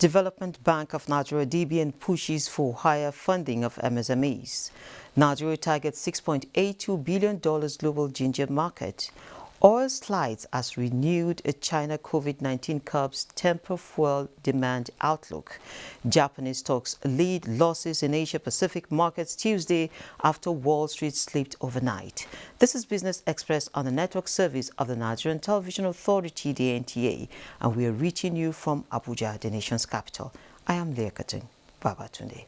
Development Bank of Nigeria (DBN) pushes for higher funding of MSMEs. Nigeria targets $6.82 billion global ginger market. Oil slides as renewed China COVID-19 curbs temper fuel demand outlook. Japanese stocks lead losses in Asia-Pacific markets Tuesday after Wall Street slipped overnight. This is Business Express on the network service of the Nigerian Television Authority, the NTA, and we are reaching you from Abuja, the nation's capital. I am Leah Katun Babatunde.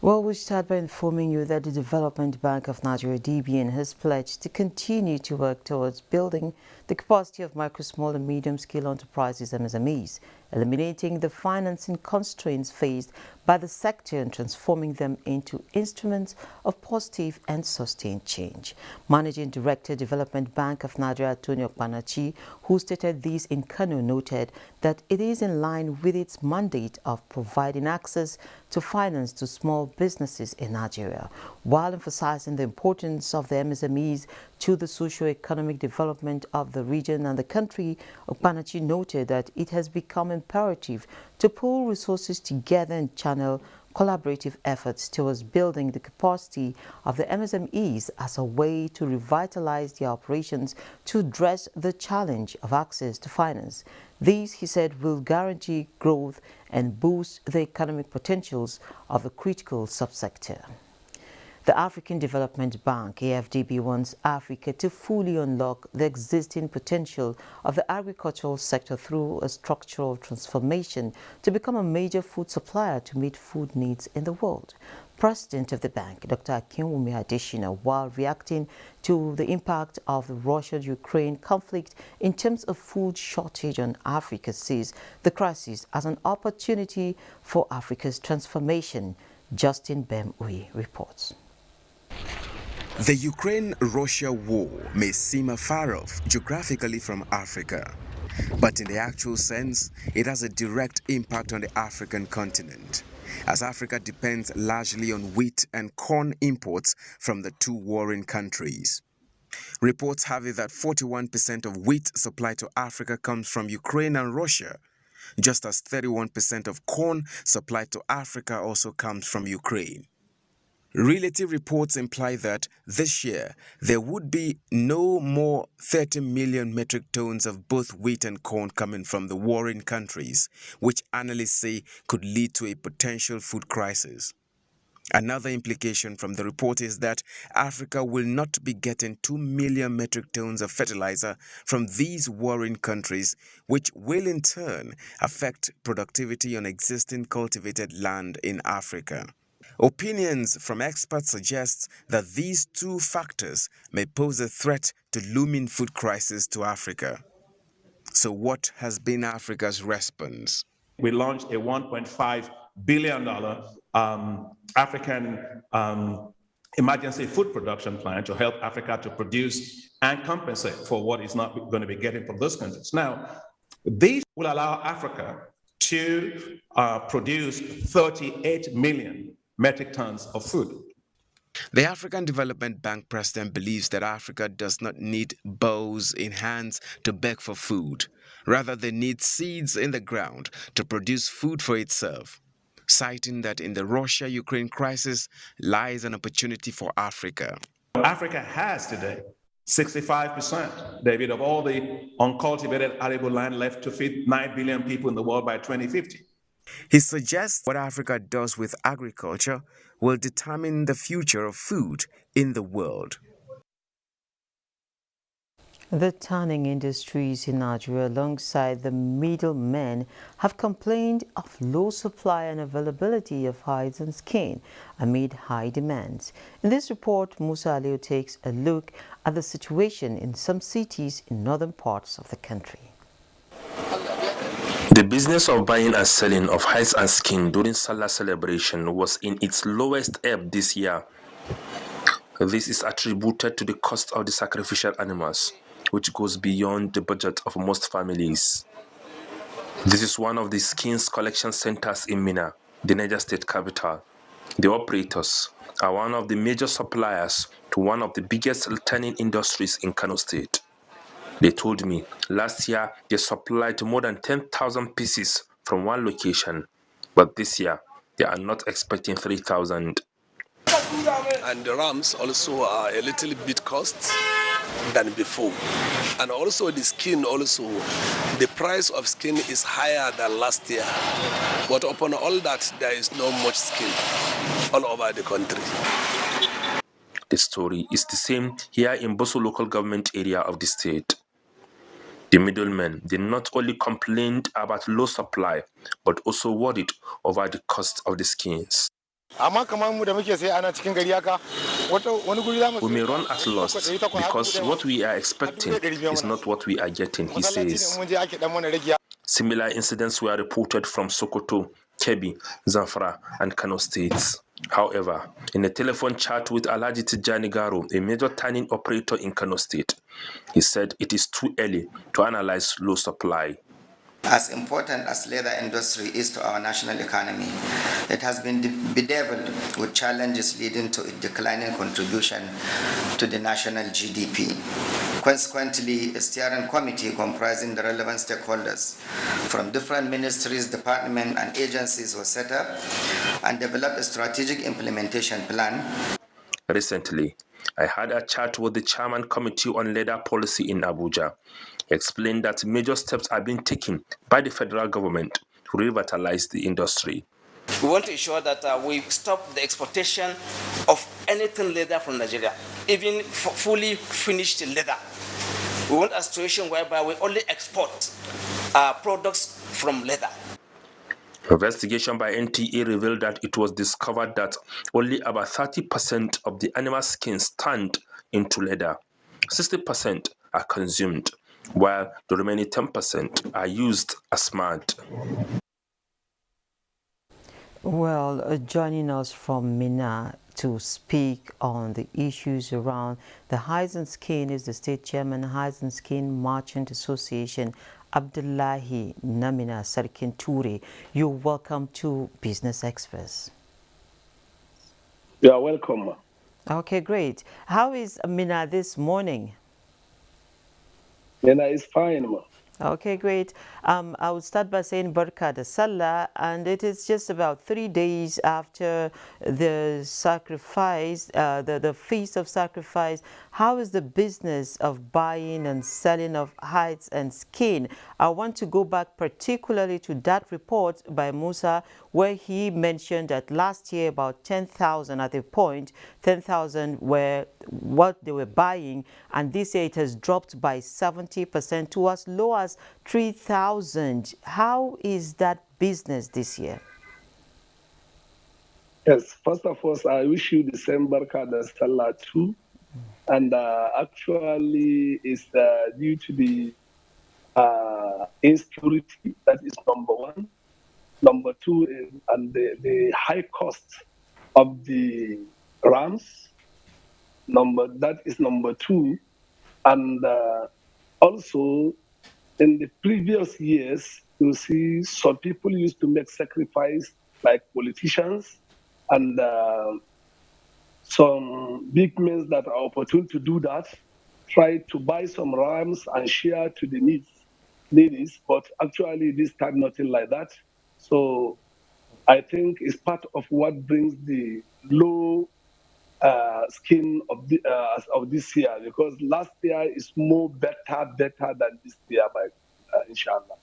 Well, we start by informing you that the Development Bank of Nigeria (DBN) has pledged to continue to work towards building the capacity of micro, small and medium-scale enterprises (MSMEs), eliminating the financing constraints faced by the sector and transforming them into instruments of positive and sustained change. Managing Director, Development Bank of Nigeria Tony Okpanachi, who stated this in Kano, noted that it is in line with its mandate of providing access to finance to small businesses in Nigeria, while emphasizing the importance of the MSMEs to the socio-economic development of the region and the country. Okpanachi noted that it has become imperative to pool resources together and channel collaborative efforts towards building the capacity of the MSMEs as a way to revitalize their operations to address the challenge of access to finance. These, he said, will guarantee growth and boost the economic potentials of the critical subsector. The African Development Bank, AFDB, wants Africa to fully unlock the existing potential of the agricultural sector through a structural transformation to become a major food supplier to meet food needs in the world. President of the bank, Dr. Akinwumi Adesina, while reacting to the impact of the Russia-Ukraine conflict in terms of food shortage on Africa, sees the crisis as an opportunity for Africa's transformation. Justin Bemui reports. The Ukraine-Russia war may seem afar off geographically from Africa, but in the actual sense, it has a direct impact on the African continent, as Africa depends largely on wheat and corn imports from the two warring countries. Reports have it that 41% of wheat supplied to Africa comes from Ukraine and Russia, just as 31% of corn supplied to Africa also comes from Ukraine. Relative reports imply that this year there would be no more 30 million metric tons of both wheat and corn coming from the warring countries, which analysts say could lead to a potential food crisis. Another implication from the report is that Africa will not be getting 2 million metric tons of fertilizer from these warring countries, which will in turn affect productivity on existing cultivated land in Africa. Opinions from experts suggest that these two factors may pose a threat to looming food crisis to Africa. So what has been Africa's response? We launched a $1.5 billion African emergency food production plan to help Africa to produce and compensate for what is not going to be getting from those countries. Now, these will allow Africa to produce 38 million metric tons of food. The African Development Bank president believes that Africa does not need bows in hands to beg for food. Rather, they need seeds in the ground to produce food for itself, citing that in the Russia-Ukraine crisis lies an opportunity for Africa. Africa has today 65%, David, of all the uncultivated arable land left to feed 9 billion people in the world by 2050. He suggests what Africa does with agriculture will determine the future of food in the world. The tanning industries in Nigeria, alongside the middlemen, have complained of low supply and availability of hides and skin amid high demands. In this report, Musa Aliu takes a look at the situation in some cities in northern parts of the country. The business of buying and selling of hides and skin during Salah celebration was in its lowest ebb this year. This is attributed to the cost of the sacrificial animals, which goes beyond the budget of most families. This is one of the skins collection centers in Minna, the Niger State capital. The operators are one of the major suppliers to one of the biggest tanning industries in Kano State. They told me last year they supplied more than 10,000 pieces from one location, but this year they are not expecting 3,000. And the rams also are a little bit cost than before. And also the skin also, the price of skin is higher than last year. But upon all that, there is no much skin all over the country. The story is the same here in Boso local government area of the state. The middlemen did not only complain about low supply, but also worried over the cost of the skins. We may run at loss because what we are expecting is not what we are getting, he says. Similar incidents were reported from Sokoto, Kebbi, Zamfara, and Kano states. However, in a telephone chat with Alhaji Tijani Garo, a major tanning operator in Kano State, he said it is too early to analyze low supply. As important as leather industry is to our national economy, it has been bedeviled with challenges leading to a declining contribution to the national GDP. Consequently, a steering committee comprising the relevant stakeholders from different ministries, departments, and agencies was set up and developed a strategic implementation plan. Recently, I had a chat with the Chairman Committee on Leather Policy in Abuja. He explained that major steps are being taken by the federal government to revitalize the industry. We want to ensure that we stop the exportation of anything leather from Nigeria, even fully finished leather. We want a situation whereby we only export products from leather. Investigation by NTA revealed that it was discovered that only about 30% of the animal skins turned into leather. 60% are consumed, while the remaining 10% are used as mud. Well, joining us from Minna to speak on the issues around the hides and skin is the State Chairman, Hides and Skin Merchant Association, Abdullahi Namina Sarkin Toure. You're welcome to Business Express. You are welcome. Okay, great. How is Minna this morning? Minna is fine, ma. Okay, great. I would start by saying Barka da Sallah, and it is just about 3 days after the sacrifice, the Feast of Sacrifice. How is the business of buying and selling of hides and skin? I want to go back particularly to that report by Musa, where he mentioned that last year about 10,000 at a point, 10,000 were what they were buying, and this year it has dropped by 70% to as low as 3,000. How is that business this year? Yes, first of all, I wish you the same Barka da Sallah too. And actually, it's due to the insecurity, that is number one. Number two is and the high cost of the rams. That is number two. And also, in the previous years, you see some people used to make sacrifice, like politicians, and some big men that are opportune to do that, try to buy some rams and share to the needs, but actually this time nothing like that. So I think it's part of what brings the low skin of this year, because last year is more better than this year, by inshallah.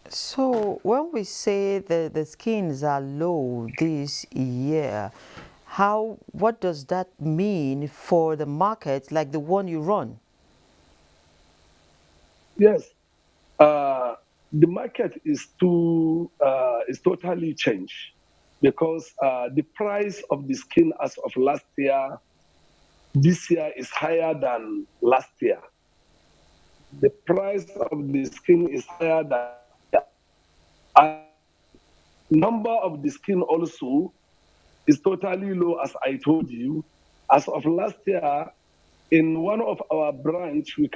So when we say the skins are low this year, what does that mean for the market like the one you run? Yes, the market is totally changed, because the price of the skin as of last year, this year is higher than last year. The price of the skin is higher than last year. And number of the skin also is totally low, as I told you. As of last year, in one of our branch, we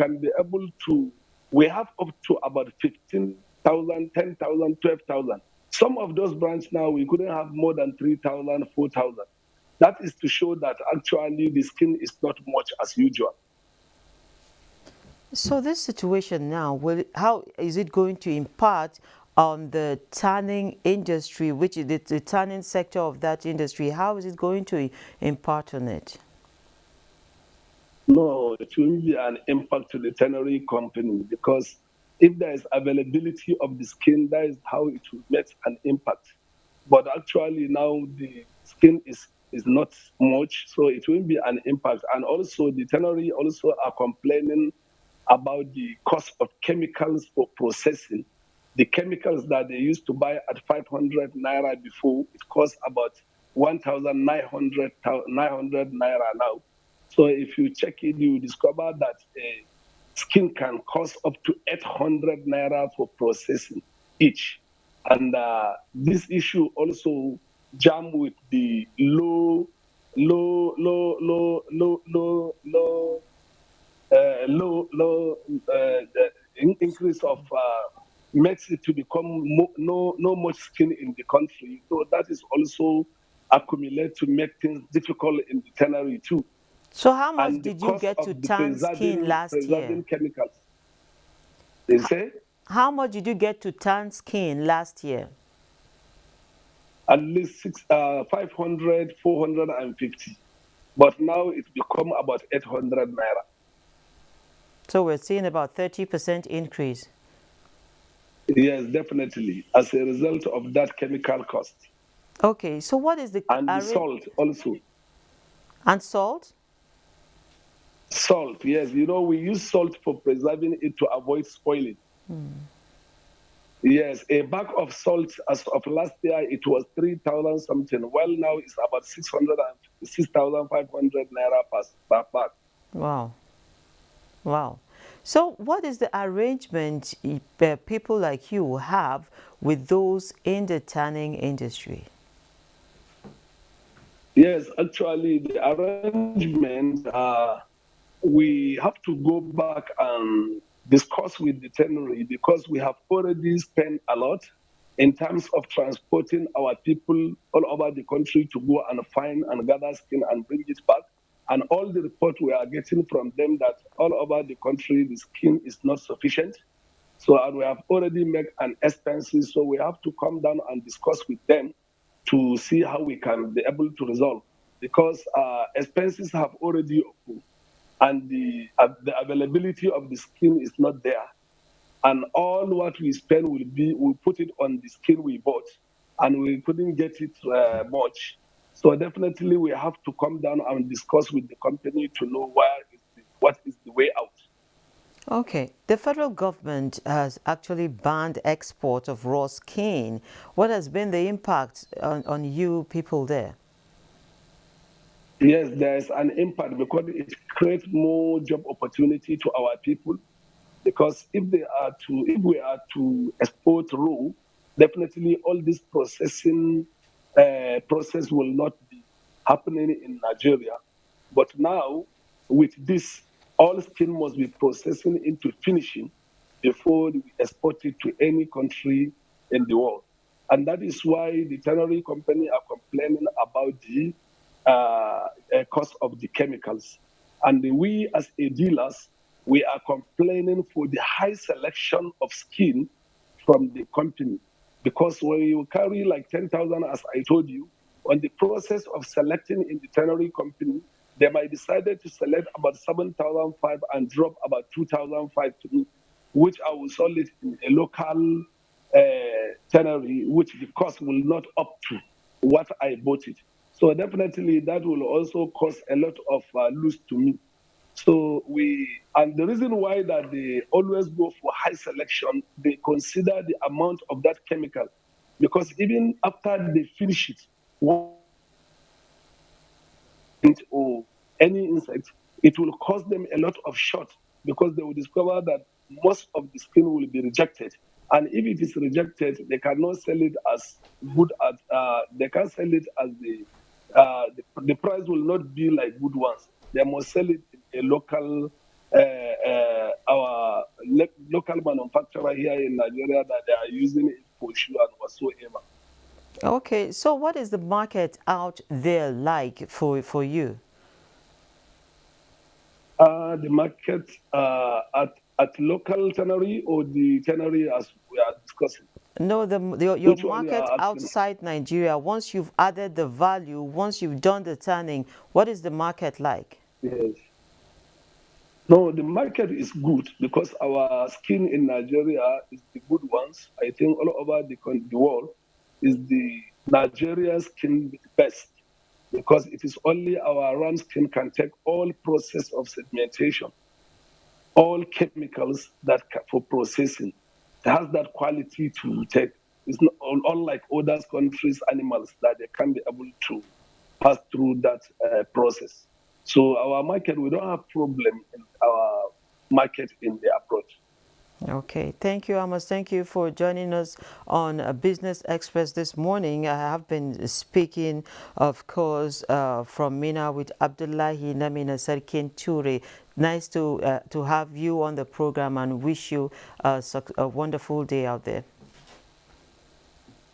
have up to about 15,000, 10,000, 12,000. Some of those branches now, we couldn't have more than 3,000, 4,000. That is to show that actually the skin is not much as usual. So this situation now, how is it going to impact on the tanning industry, which is the tanning sector of that industry? How is it going to impact on it? No, it will be an impact to the tannery company, because if there is availability of the skin, that is how it will make an impact. But actually now the skin is not much, so it will be an impact. And also the tannery also are complaining about the cost of chemicals for processing. The chemicals that they used to buy at 500 naira before, it costs about 1,900 naira now. So if you check it, you discover that skin can cost up to 800 naira for processing each. And this issue also jam with the low, low, low, low, low, low, low, increase of makes it to become no much skin in the country. So that is also accumulate to make things difficult in the tannery too. So how much And the did you cost get to of the tan skin last year? preserving chemicals. They say How much did you get to tan skin last year? at least 500, 450. But now it's become about 800 naira. So we're seeing about 30% increase. Yes, definitely, as a result of that chemical cost. Okay, so what is the And the salt also. and salt? Salt, yes. You know, we use salt for preserving it to avoid spoiling. Yes, a bag of salt as of last year, it was 3,000 something. Well, now it's about 6,500 naira per bag. Wow. Wow. So what is the arrangement people like you have with those in the tanning industry? Yes, actually, the arrangement, we have to go back and discuss with the tannery, because we have already spent a lot in terms of transporting our people all over the country to go and find and gather skin and bring it back. And all the reports we are getting from them that all over the country, the skin is not sufficient. So, and we have already made an expenses, so we have to come down and discuss with them to see how we can be able to resolve, because expenses have already occurred, and the availability of the skin is not there. And all what we spend we put it on the skin we bought, and we couldn't get it much. So definitely we have to come down and discuss with the company to know what is the way out. Okay, the federal government has actually banned export of raw skin. What has been the impact on you people there? Yes, there's an impact, because it creates more job opportunity to our people. Because if we are to export raw, definitely all this processing process will not be happening in Nigeria. But now, with this, all skin must be processing into finishing before we export it to any country in the world. And that is why the tannery company are complaining about the cost of the chemicals. And we, as a dealers, we are complaining for the high selection of skin from the company. Because when you carry like 10,000, as I told you, on the process of selecting in the tannery company, they might decide to select about 7,500 and drop about 2,500 to me, which I will sell it in a local tannery, which the cost will not up to what I bought it. So definitely that will also cause a lot of loss to me. So and the reason why that they always go for high selection, they consider the amount of that chemical, because even after they finish it, or any insect, it will cause them a lot of shot, because they will discover that most of the skin will be rejected. And if it is rejected, they cannot sell it as good as, they can sell it as the price will not be like good ones. They must sell it in a local, our local manufacturer here in Nigeria that they are using it for shoe and whatsoever. Okay, so what is the market out there like for you? The market at local tannery or the tannery as we are discussing? No, your Which one you market are asking? outside Nigeria, once you've added the value, once you've done the tanning, what is the market like? Yes. No, the market is good because our skin in Nigeria is the good ones. I think all over the world is the Nigerian skin the best, because it is only our ram skin can take all process of sedimentation, all chemicals that for processing. It has that quality to take. It's not unlike other countries' animals that they can be able to pass through that process. So our market, we don't have problem in our market in the abroad. Okay, thank you, Amos. Thank you for joining us on Business Express this morning. I have been speaking, of course, from Mina with Abdullahi Namina Sarkin Ture. Nice to have you on the program, and wish you a wonderful day out there.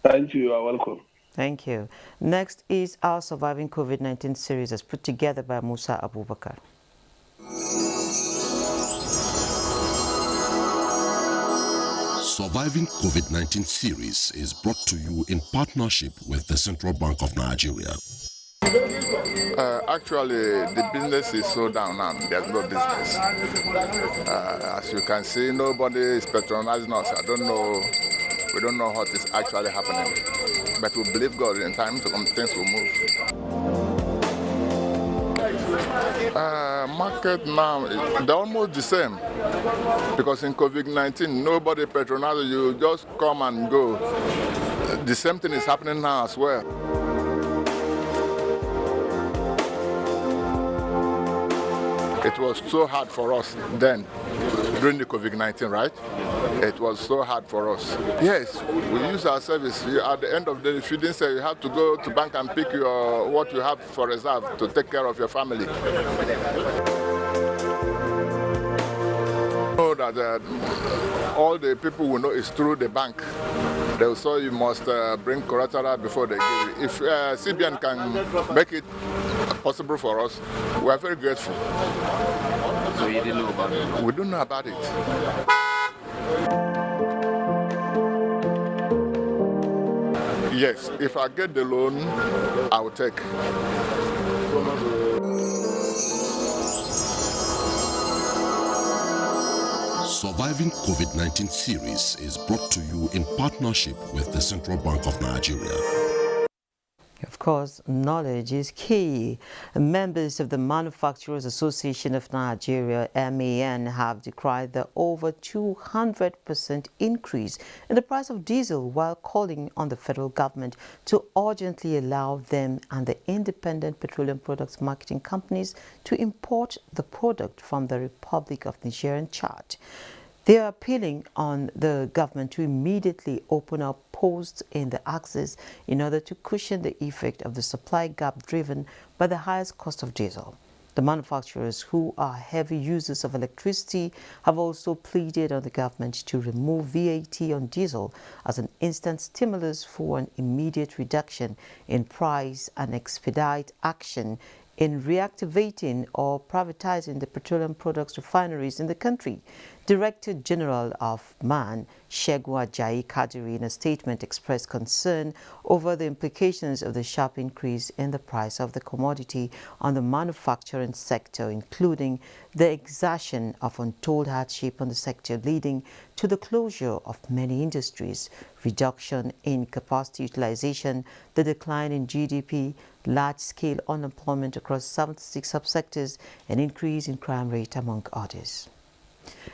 Thank you. You are welcome. Thank you. Next is our Surviving COVID-19 series, as put together by Musa Abubakar. Surviving COVID-19 series is brought to you in partnership with the Central Bank of Nigeria. Actually, the business is so down now. There's no business. As you can see, nobody is patronizing us. I don't know. We don't know what is actually happening. But we believe God, in time to come, things will move. Market now, they're almost the same. Because in COVID-19, nobody patronizes you. Just come and go. The same thing is happening now as well. It was so hard for us then, during the COVID-19, right? It was so hard for us. Yes, we use our service. At the end of the day, if you didn't say you have to go to bank and pick what you have for reserve to take care of your family. Know that all the people will know is through the bank. They will say you must bring collateral before they give you. If CBN can make it possible for us, we are very grateful. So you didn't know about it? We don't know about it. Yes, if I get the loan, I will take. Surviving COVID-19 series is brought to you in partnership with the Central Bank of Nigeria. Of course, knowledge is key. Members of the Manufacturers Association of Nigeria, MAN, have decried the over 200% increase in the price of diesel, while calling on the federal government to urgently allow them and the independent petroleum products marketing companies to import the product from the Republic of Niger and Chad. They are appealing on the government to immediately open up posts in the axis in order to cushion the effect of the supply gap driven by the highest cost of diesel. The manufacturers, who are heavy users of electricity, have also pleaded on the government to remove VAT on diesel as an instant stimulus for an immediate reduction in price and expedite action in reactivating or privatizing the petroleum products refineries in the country. Director General of MAN, Segun Ajayi Kadiri, in a statement expressed concern over the implications of the sharp increase in the price of the commodity on the manufacturing sector, including the exertion of untold hardship on the sector, leading to the closure of many industries, reduction in capacity utilization, the decline in GDP, large-scale unemployment across 76 subsectors, and increase in crime rate, among others.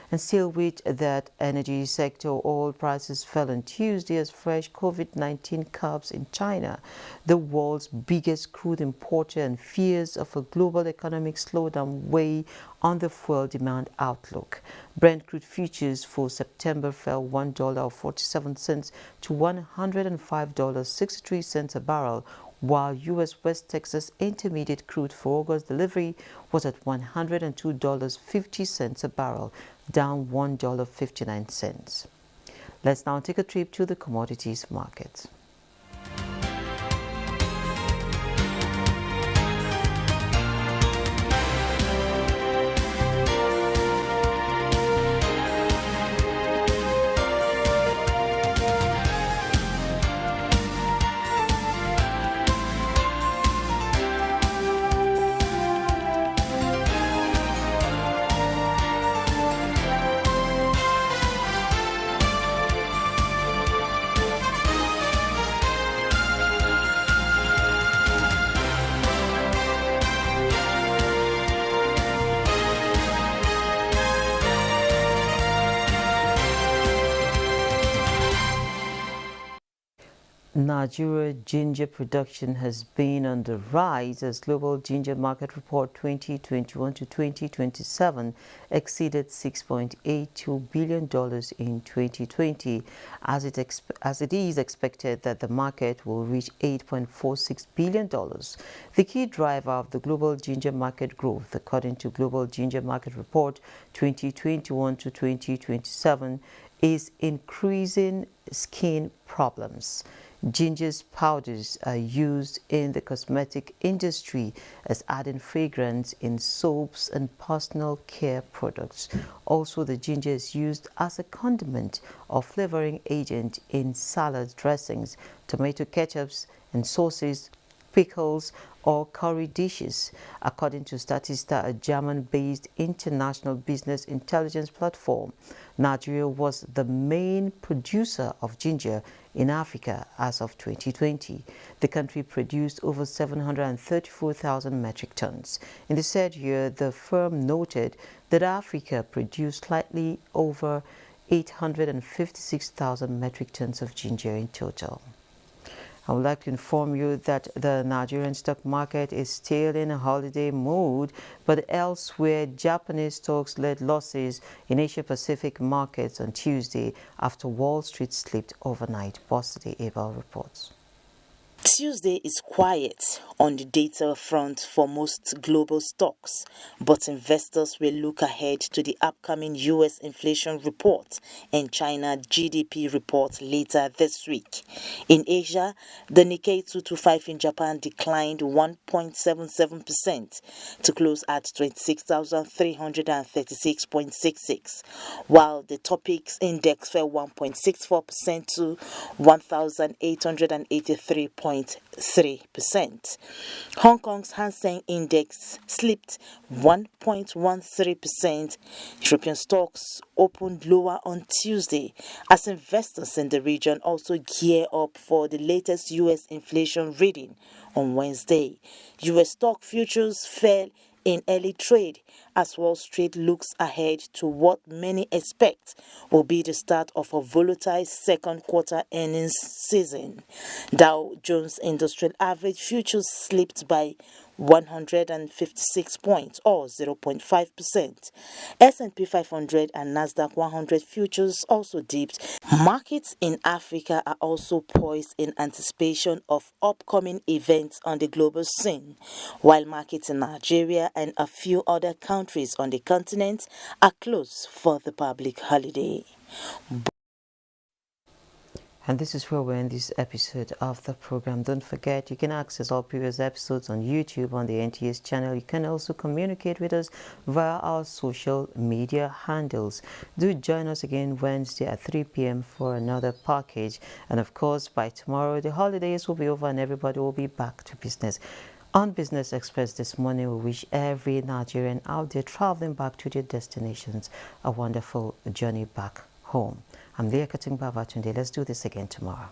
And still with that energy sector, oil prices fell on Tuesday as fresh COVID-19 curbs in China, the world's biggest crude importer, and fears of a global economic slowdown weigh on the fuel demand outlook. Brent crude futures for September fell $1.47 to $105.63 a barrel, while U.S. West Texas Intermediate crude for August delivery was at $102.50 a barrel, down $1.59. Let's now take a trip to the commodities market. Nigeria ginger production has been on the rise as Global Ginger Market Report 2021 to 2027 exceeded $6.82 billion in 2020, as it is expected that the market will reach $8.46 billion. The key driver of the global ginger market growth, according to Global Ginger Market Report 2021 to 2027, is increasing skin problems. Ginger's powders are used in the cosmetic industry as adding fragrance in soaps and personal care products. Also, the ginger is used as a condiment or flavoring agent in salad dressings, tomato ketchups and sauces, pickles, or curry dishes. According to Statista, a German-based international business intelligence platform, Nigeria was the main producer of ginger in Africa as of 2020. The country produced over 734,000 metric tons. In the said year, the firm noted that Africa produced slightly over 856,000 metric tons of ginger in total. I would like to inform you that the Nigerian stock market is still in a holiday mood, but elsewhere, Japanese stocks led losses in Asia-Pacific markets on Tuesday after Wall Street slipped overnight. Bossity Abel reports. Tuesday is quiet on the data front for most global stocks, but investors will look ahead to the upcoming U.S. inflation report and China GDP report later this week. In Asia, the Nikkei 225 in Japan declined 1.77% to close at 26,336.66, while the Topix index fell 1.64% to 1,883.3%. Hong Kong's Hang Seng Index slipped 1.13%. European stocks opened lower on Tuesday as investors in the region also gear up for the latest U.S. inflation reading on Wednesday. U.S. stock futures fell in early trade as Wall Street looks ahead to what many expect will be the start of a volatile second quarter earnings season. Dow Jones Industrial Average futures slipped by 156 points or 0.5%. S&P 500 and Nasdaq 100 futures also dipped. Markets in Africa are also poised in anticipation of upcoming events on the global scene, while markets in Nigeria and a few other countries on the continent are closed for the public holiday. And this is where we end this episode of the program. Don't forget, you can access all previous episodes on YouTube on the NTA's channel. You can also communicate with us via our social media handles. Do join us again Wednesday at 3 p.m. for another package. And of course, by tomorrow, the holidays will be over and everybody will be back to business. On Business Express this morning, we wish every Nigerian out there traveling back to their destinations a wonderful journey back home. I'm Leah Kating Babatunde. Let's do this again tomorrow.